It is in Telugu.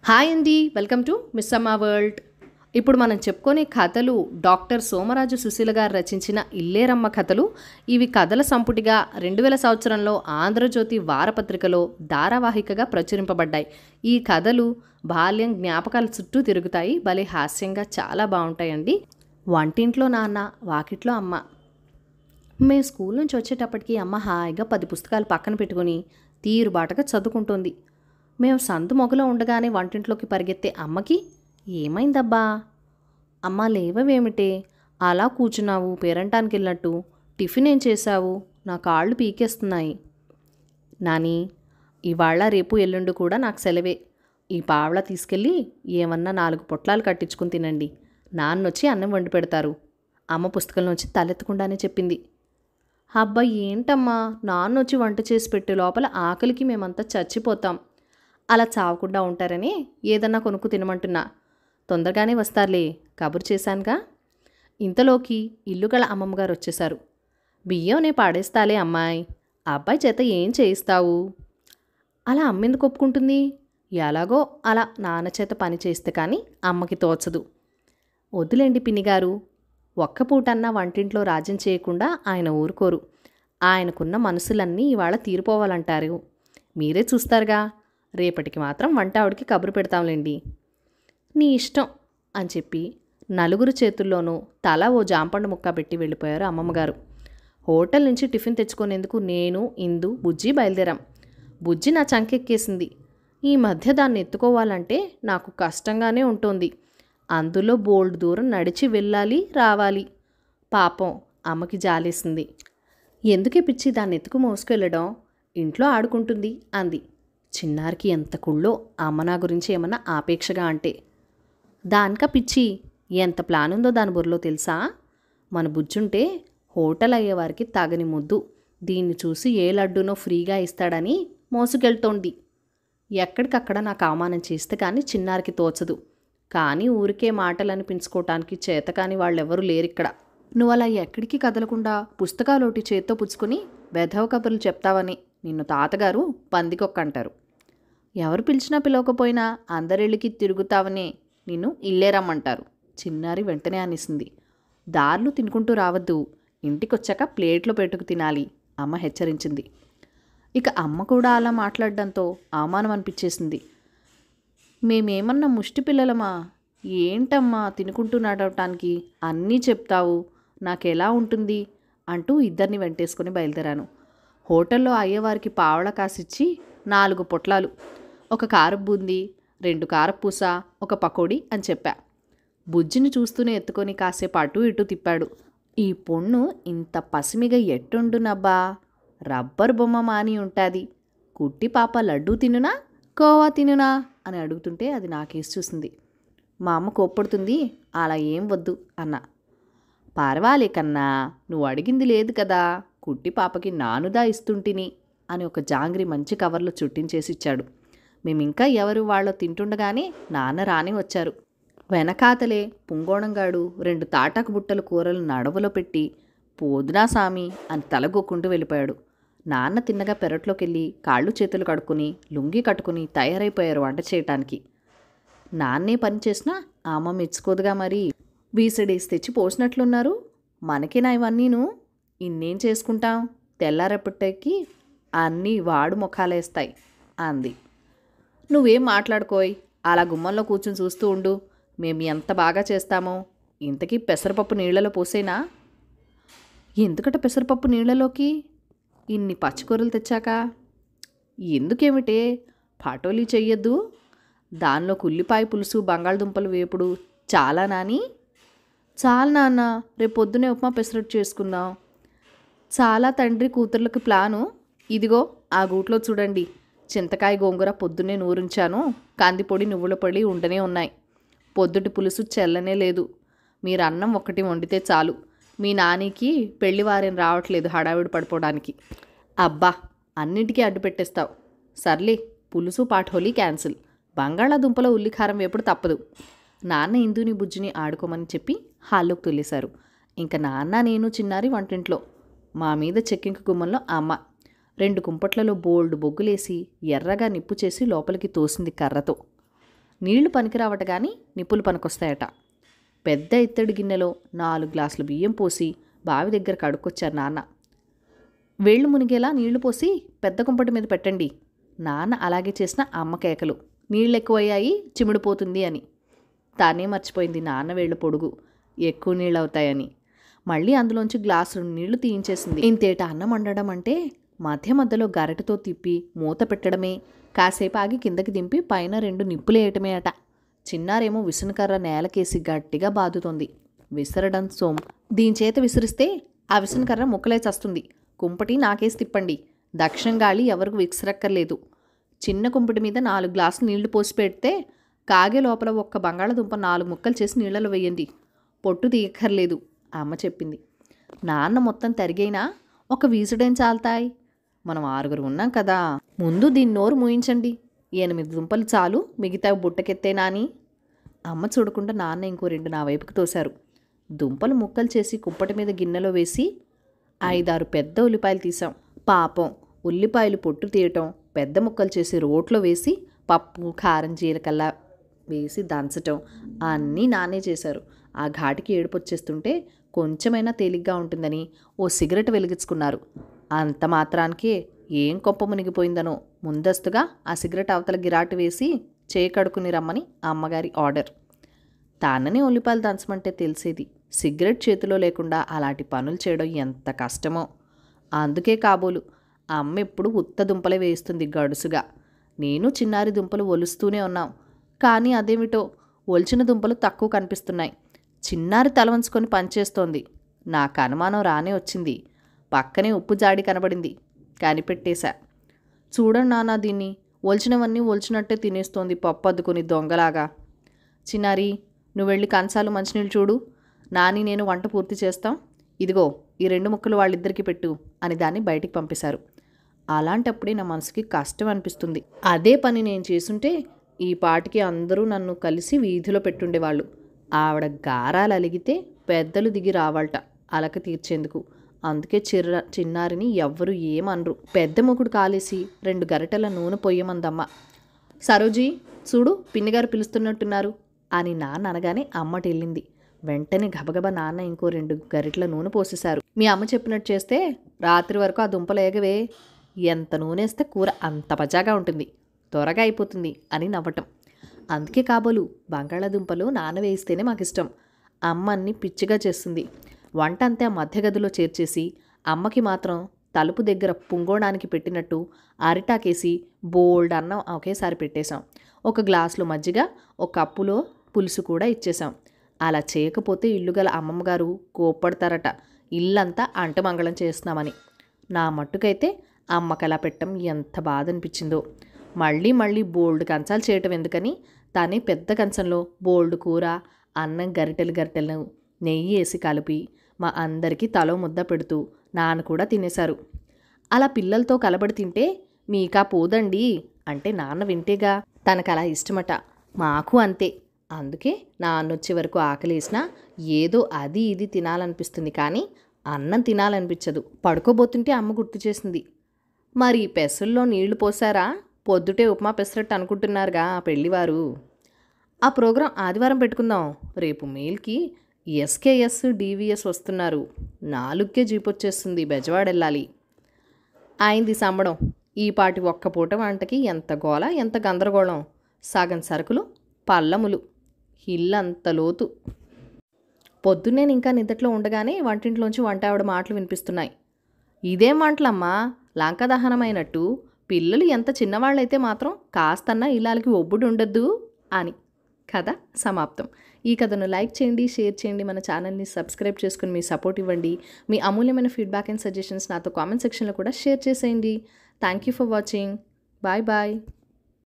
హాయ్ అండి, వెల్కమ్ టు మిస్ అమ్మా వరల్డ్. ఇప్పుడు మనం చెప్పుకునే కథలు డాక్టర్ సోమరాజు సుశీల గారు రచించిన ఇల్లేరమ్మ కథలు. ఇవి కథల సంపుటిగా 2000 సంవత్సరంలో ఆంధ్రజ్యోతి వారపత్రికలో ధారావాహికగా ప్రచురింపబడ్డాయి. ఈ కథలు బాల్యం జ్ఞాపకాల చుట్టూ తిరుగుతాయి. భలే హాస్యంగా చాలా బాగుంటాయండి. వంటింట్లో నాన్న, వాకిట్లో అమ్మ. మేము స్కూల్ నుంచి వచ్చేటప్పటికి అమ్మ హాయిగా 10 పుస్తకాలు పక్కన పెట్టుకుని తీరుబాటుగా చదువుకుంటుంది. మేము సందు మొగలో ఉండగానే వంటింట్లోకి పరిగెత్తే అమ్మకి, ఏమైందబ్బా, అమ్మ లేవవేమిటే, అలా కూర్చున్నావు పేరంటానికి వెళ్ళినట్టు, టిఫిన్ ఏం చేశావు, నా కాళ్ళు పీకేస్తున్నాయి. నాని, ఇవాళ రేపు ఎల్లుండి కూడా నాకు సెలవే. ఈ పావళ తీసుకెళ్ళి ఏమన్నా 4 పొట్లాలు కట్టించుకుని తినండి, నాన్నొచ్చి అన్నం వండి పెడతారు, అమ్మ పుస్తకంలోంచి తలెత్తకుండానే చెప్పింది. అబ్బా ఏంటమ్మా, నాన్నొచ్చి వంట చేసి పెట్టే లోపల ఆకలికి మేమంతా చచ్చిపోతాం. అలా చావకుండా ఉంటారని ఏదన్నా కొనుక్కు తినమంటున్నా. తొందరగానే వస్తారులే, కబురు చేశానుగా. ఇంతలోకి ఇల్లు గల అమ్మమ్మగారు వచ్చేశారు. బియ్యం నే పాడేస్తాలే అమ్మాయి, అబ్బాయి చేత ఏం చేయిస్తావు? అలా అమ్మెందుకు ఒప్పుకుంటుంది? ఎలాగో అలా నాన్న చేత పని చేస్తే కానీ అమ్మకి తోచదు. వద్దులేండి పిన్నిగారు, ఒక్క పూటన్నా వంటింట్లో రాజ్యం చేయకుండా ఆయన ఊరుకోరు. ఆయనకున్న మనసులన్నీ ఇవాళ తీరిపోవాలంటారు. మీరే చూస్తారుగా. రేపటికి మాత్రం వంట ఆవిడికి కబురు పెడతాంలేండి. నీ ఇష్టం అని చెప్పి నలుగురు చేతుల్లోనూ తల ఓ జాంపండు ముక్క పెట్టి వెళ్ళిపోయారు అమ్మమ్మగారు. హోటల్ నుంచి టిఫిన్ తెచ్చుకునేందుకు నేను, ఇందు, బుజ్జి బయలుదేరాం. బుజ్జి నా చంకెక్కేసింది. ఈ మధ్య దాన్ని ఎత్తుకోవాలంటే నాకు కష్టంగానే ఉంటుంది. అందులో బోల్డ్ దూరం నడిచి వెళ్ళాలి రావాలి. పాపం అమ్మకి జాలేసింది. ఎందుకే పిచ్చి దాన్ని ఎత్తుకు మోసుకెళ్ళడం, ఇంట్లో ఆడుకుంటుంది అంది. చిన్నారికి ఎంత కుళ్ళో అమ్మ నా గురించి ఏమన్నా ఆపేక్షగా అంటే. దానికా పిచ్చి, ఎంత ప్లాన్ ఉందో దాని బుర్రలో తెలుసా? మన బుజ్జుంటే హోటల్ అయ్యేవారికి తగని ముద్దు, దీన్ని చూసి ఏ లడ్డూనో ఫ్రీగా ఇస్తాడని మోసుకెళ్తోంది. ఎక్కడికక్కడ నాకు అవమానం చేస్తే కానీ చిన్నారికి తోచదు. కానీ ఊరికే మాటలు అనిపించుకోవటానికి చేతకాని వాళ్ళెవరూ లేరిక్కడ. నువ్వు అలా ఎక్కడికి కదలకుండా పుస్తకాలోటి చేత్తో పుచ్చుకొని వెధవ కబుర్లు చెప్తావని నిన్ను తాతగారు పందికొక్కంటారు. ఎవరు పిలిచినా పిలవకపోయినా అందరిళ్ళకి తిరుగుతావనే నిన్ను ఇల్లేరమ్మంటారు. చిన్నారి వెంటనే అనేసింది. దార్లు తినుకుంటూ రావద్దు, ఇంటికొచ్చాక ప్లేట్లో పెట్టుకు తినాలి, అమ్మ హెచ్చరించింది. ఇక అమ్మ కూడా అలా మాట్లాడడంతో అవమానం అనిపించేసింది. మేమేమన్నా ముష్టి పిల్లలమా? ఏంటమ్మా తినుకుంటూ నడవటానికి అన్నీ చెప్తావు, నాకెలా ఉంటుంది అంటూ ఇద్దరిని వెంటేసుకుని బయలుదేరాను. హోటల్లో అయ్యేవారికి పావళ కాసిచ్చి 4 పొట్లాలు, 1 కారపు బూందీ, 2 కారపూస, 1 పకోడీ అని చెప్పా. బుజ్జిని చూస్తూనే ఎత్తుకొని కాసేపు అటూ ఇటూ తిప్పాడు. ఈ పొన్ను ఇంత పసిమిగా ఎట్టుండునబ్బా, రబ్బర్ బొమ్మ మాని ఉంటుంది. కుట్టి పాప లడ్డూ తినునా కోవా తినునా అని అడుగుతుంటే అది నాకేసి చూసింది. మా అమ్మ కోప్పడుతుంది, అలా ఏం వద్దు అన్నా. పర్వాలే కన్నా, నువ్వు అడిగింది లేదు కదా, కుట్టి పాపకి నానుదా ఇస్తుంటిని అని ఒక జాంగ్రీ మంచి కవర్లో చుట్టించేసి ఇచ్చాడు. మేమింకా ఎవరు వాళ్ళో తింటుండగానే నాన్న రాని వచ్చారు. వెనకాతలే పుంగోణంగాడు 2 తాటాకు బుట్టలు కూరలు నడవలో పెట్టి పోదునా సామి అని తలగొక్కుంటూ వెళ్ళిపోయాడు. నాన్న తిన్నగా పెరట్లోకి వెళ్ళి కాళ్ళు చేతులు కడుక్కుని లుంగి కట్టుకుని తయారైపోయారు వంట చేయటానికి. నాన్నే పని చేసినా అమ్మ మెచ్చుకోదుగా మరి. వీసడేసి తెచ్చి పోసినట్లున్నారు. మనకేనా ఇవన్నీను, ఇన్నేం చేసుకుంటాం, తెల్లారప్పటికి అన్నీ వాడు ముఖాలేస్తాయి అంది. నువ్వేం మాట్లాడుకోయ్, అలా గుమ్మంలో కూర్చుని చూస్తూ ఉండు, మేము ఎంత బాగా చేస్తామో. ఇంతకీ పెసరపప్పు నీళ్లలో పోసేనా? ఎందుకట పెసరపప్పు నీళ్లలోకి? ఇన్ని పచ్చికూరలు తెచ్చాక. ఎందుకేమిటే, పాటోలీ చెయ్యొద్దు, దానిలోకి ఉల్లిపాయ పులుసు బంగాళదుంపలు వేపుడు చాలా నాని. చాలా నాన్న, రేపు పొద్దునే ఉప్మా పెసరట్టు చేసుకుందాం. చాలా తండ్రి కూతుర్లకి ప్లాను. ఇదిగో ఆ గూట్లో చూడండి, చింతకాయ గోంగూర పొద్దున్నే నూరించాను, కందిపొడి నువ్వుల పొడి ఉండనే ఉన్నాయి. పొద్దుటి పులుసు చెల్లనే లేదు. మీరు అన్నం ఒకటి వండితే చాలు. మీ నానికి పెళ్లివారేం రావట్లేదు హడావిడి పడిపోవడానికి. అబ్బా, అన్నింటికీ అడ్డు పెట్టేస్తావు. సర్లే, పులుసు పాఠోలీ క్యాన్సిల్. బంగాళాదుంపలో ఉల్లికారం వేపుడు తప్పదు. నాన్న ఇందుని బుజ్జిని ఆడుకోమని చెప్పి హాల్లోకి తొలేశారు. ఇంకా నాన్న నేను చిన్నారి వంటింట్లో. మా మీద చెక్కింకు గుమ్మంలో అమ్మ 2 కుంపట్లలో బోల్డ్ బొగ్గులేసి ఎర్రగా నిప్పు చేసి లోపలికి తోసింది కర్రతో. నీళ్లు పనికిరావట కానీ నిప్పులు పనికొస్తాయట. పెద్ద ఇత్తడి గిన్నెలో 4 గ్లాసులు బియ్యం పోసి బావి దగ్గర కడుక్కొచ్చారు నాన్న. వేళ్ళు మునిగేలా నీళ్లు పోసి పెద్ద కుంపటి మీద పెట్టండి. నాన్న అలాగే చేసిన అమ్మ కేకలు. నీళ్ళు ఎక్కువయ్యాయి, చిమిడిపోతుంది అని. తానే మర్చిపోయింది నాన్న వేళ్ళు పొడుగు, ఎక్కువ నీళ్ళు అవుతాయని. మళ్ళీ అందులోంచి గ్లాసు నీళ్లు తీయించేసింది. ఇంతేట అన్నం వండడం అంటే మధ్య మధ్యలో గరిటెతో తిప్పి మూత పెట్టడమే, కాసేపు ఆగి కిందకి దింపి పైన 2 నిప్పులేయటమే అట. చిన్నారేమో విసనకర్ర నేలకేసి గట్టిగా బాదుతోంది. విసరడం సోం. దీని చేత విసిరిస్తే ఆ విసనకర్ర ముక్కలే చస్తుంది. కుంపటి నాకేసి తిప్పండి. దక్షిణం గాలి ఎవరికి విసిరక్కర్లేదు. చిన్న కుంపటి మీద 4 గ్లాసులు నీళ్లు పోసి పెడితే కాగే లోపల ఒక్క బంగాళదుంప 4 ముక్కలు చేసి నీళ్ళలో వేయండి. పొట్టు తీయక్కర్లేదు అమ్మ చెప్పింది. నాన్న మొత్తం తరిగైనా ఒక వీసుడేం చాలుతాయి, మనం 6 ఉన్నాం కదా. ముందు దీన్ని నోరు మూయించండి. 8 దుంపలు చాలు, మిగతా బుట్టకెత్తేనా అని. అమ్మ చూడకుండా నాన్న ఇంకో 2 నా వైపుకి తోశారు. దుంపలు ముక్కలు చేసి కుప్పటి మీద గిన్నెలో వేసి 5-6 పెద్ద ఉల్లిపాయలు తీసాం. పాపం ఉల్లిపాయలు పొట్టు తీయటం, పెద్ద ముక్కలు చేసి రోట్లో వేసి పప్పు కారం జీలకల్ల వేసి దంచటం అన్నీ నాన్నే చేశారు. ఆ ఘాటికి ఏడుపు వచ్చేస్తుంటే కొంచెమైనా తేలిగ్గా ఉంటుందని ఓ సిగరెట్ వెలిగించుకున్నారు. అంత మాత్రానికే ఏం కొంప మునిగిపోయిందనో ముందస్తుగా ఆ సిగరెట్ అవతల గిరాటు వేసి చేయి కడుక్కుని రమ్మని అమ్మగారి ఆర్డర్. తాననే ఉల్లిపాయలు దంచమంటే తెలిసేది. సిగరెట్ చేతిలో లేకుండా అలాంటి పనులు చేయడం ఎంత కష్టమో. అందుకే కాబోలు అమ్మ ఎప్పుడు ఉత్త దుంపలే వేస్తుంది గడుసుగా. నేను చిన్నారి దుంపలు ఒలుస్తూనే ఉన్నాం. కానీ అదేమిటో ఒలిచిన దుంపలు తక్కువ కనిపిస్తున్నాయి. చిన్నారి తలవంచుకొని పనిచేస్తోంది. నాకు అనుమానం రానే వచ్చింది. పక్కనే ఉప్పు జాడి కనబడింది. కనిపెట్టేశా. చూడండి నాన్న, దీన్ని ఒలిచినవన్నీ ఒలిచినట్టే తినేస్తోంది పప్పు అద్దుకొని దొంగలాగా. చిన్నారి, నువ్వు వెళ్ళి కంచాలు మంచినీళ్ళు చూడు. నాని నేను వంట పూర్తి చేస్తాం. ఇదిగో ఈ 2 ముక్కలు వాళ్ళిద్దరికీ పెట్టు అని దాన్ని బయటికి పంపేశారు. అలాంటప్పుడే నా మనసుకి కష్టం అనిపిస్తుంది. అదే పని నేను చేసుంటే ఈ పాటికి అందరూ నన్ను కలిసి వీధిలో పెట్టుండేవాళ్ళు. ఆవిడ గారాలు అలిగితే పెద్దలు దిగి రావాలట అలక తీర్చేందుకు. అందుకే చిన్నారిని ఎవ్వరూ ఏమనరు. పెద్ద మొగుడు కాలేసి 2 గరిటెల నూనె పొయ్యమందమ్మ. సరోజీ చూడు, పిన్నిగారు పిలుస్తున్నట్టున్నారు అని నాన్న అనగానే అమ్మటెళ్ళింది. వెంటనే గబగబా నాన్న ఇంకో 2 గరిటెల నూనె పోసేశారు. మీ అమ్మ చెప్పినట్టు చేస్తే రాత్రి వరకు ఆ దుంపలు ఏగవే. ఎంత నూనెస్తే కూర అంత పజాగా ఉంటుంది, త్వరగా అయిపోతుంది అని నవ్వటం. అందుకే కాబోలు బంగాళాదుంపలు నానవేయిస్తేనే మాకిష్టం. అమ్మ అన్ని పిచ్చిగా చేస్తుంది. వంట అంతే ఆ మధ్య గదిలో చేర్చేసి అమ్మకి మాత్రం తలుపు దగ్గర పుంగోడానికి పెట్టినట్టు అరిటాకేసి బోల్డ్ అన్నం ఒకేసారి పెట్టేశాం. 1 గ్లాసులో మజ్జిగ, 1 కప్పులో పులుసు కూడా ఇచ్చేశాం. అలా చేయకపోతే ఇల్లుగల అమ్మమ్మగారు కోప్పడతారట, ఇల్లంతా అంటమంగళం చేస్తున్నామని. నా మట్టుకైతే అమ్మకలా పెట్టడం ఎంత బాధ అనిపించిందో. మళ్ళీ మళ్ళీ బోల్డ్ కంచాలు చేయటం ఎందుకని తానే పెద్ద కంచంలో బోల్డ్ కూర, అన్నం గరిటెలు నెయ్యి వేసి కలిపి మా అందరికీ తలో ముద్ద పెడుతూ నాన్న కూడా తినేశారు. అలా పిల్లలతో కలబడి తింటే మీకా పోదండి అంటే నాన్న వింటేగా. తనకు అలా ఇష్టమట. మాకు అంతే. అందుకే నాన్నొచ్చే వరకు ఆకలేసినా ఏదో అది ఇది తినాలనిపిస్తుంది, కానీ అన్నం తినాలనిపించదు. పడుకోబోతుంటే అమ్మ గుర్తు చేసింది. మరి పెసల్లో నీళ్లు పోసారా? పొద్దుటే ఉప్మా పెసరట్టు అనుకుంటున్నారుగా పెళ్లివారు. ఆ ప్రోగ్రాం ఆదివారం పెట్టుకుందాం. రేపు మెయిల్కి ఎస్కేఎస్ డివిఎస్ వస్తున్నారు. 4కే జీప్ వచ్చేస్తుంది. బెజవాడ వెళ్ళాలి. అయింది సంబడం. ఈ పాటి ఒక్క పూట వంటకి ఎంత గోల, ఎంత గందరగోళం. సగం సరుకులు, పల్లములు, ఇల్లంత లోతు. పొద్దున్నే ఇంకా నిద్దట్లో ఉండగానే వంటింట్లోంచి వంట ఆవిడ మాటలు వినిపిస్తున్నాయి. ఇదేం వంటలమ్మా, లంక దహనమైనట్టు. పిల్లలు ఎంత చిన్నవాళ్ళైతే మాత్రం కాస్తన్నా ఇల్లాలకి ఒబ్బుడు ఉండద్దు అని. కథ సమాప్తం. ఈ కథను లైక్ చేయండి, షేర్ చేయండి, మన ఛానల్ని సబ్స్క్రైబ్ చేసుకుని మీ సపోర్ట్ ఇవ్వండి. మీ అమూల్యమైన ఫీడ్బ్యాక్ అండ్ సజెషన్స్ నాతో కామెంట్ సెక్షన్లో కూడా షేర్ చేసేయండి. Thank you for watching. Bye bye.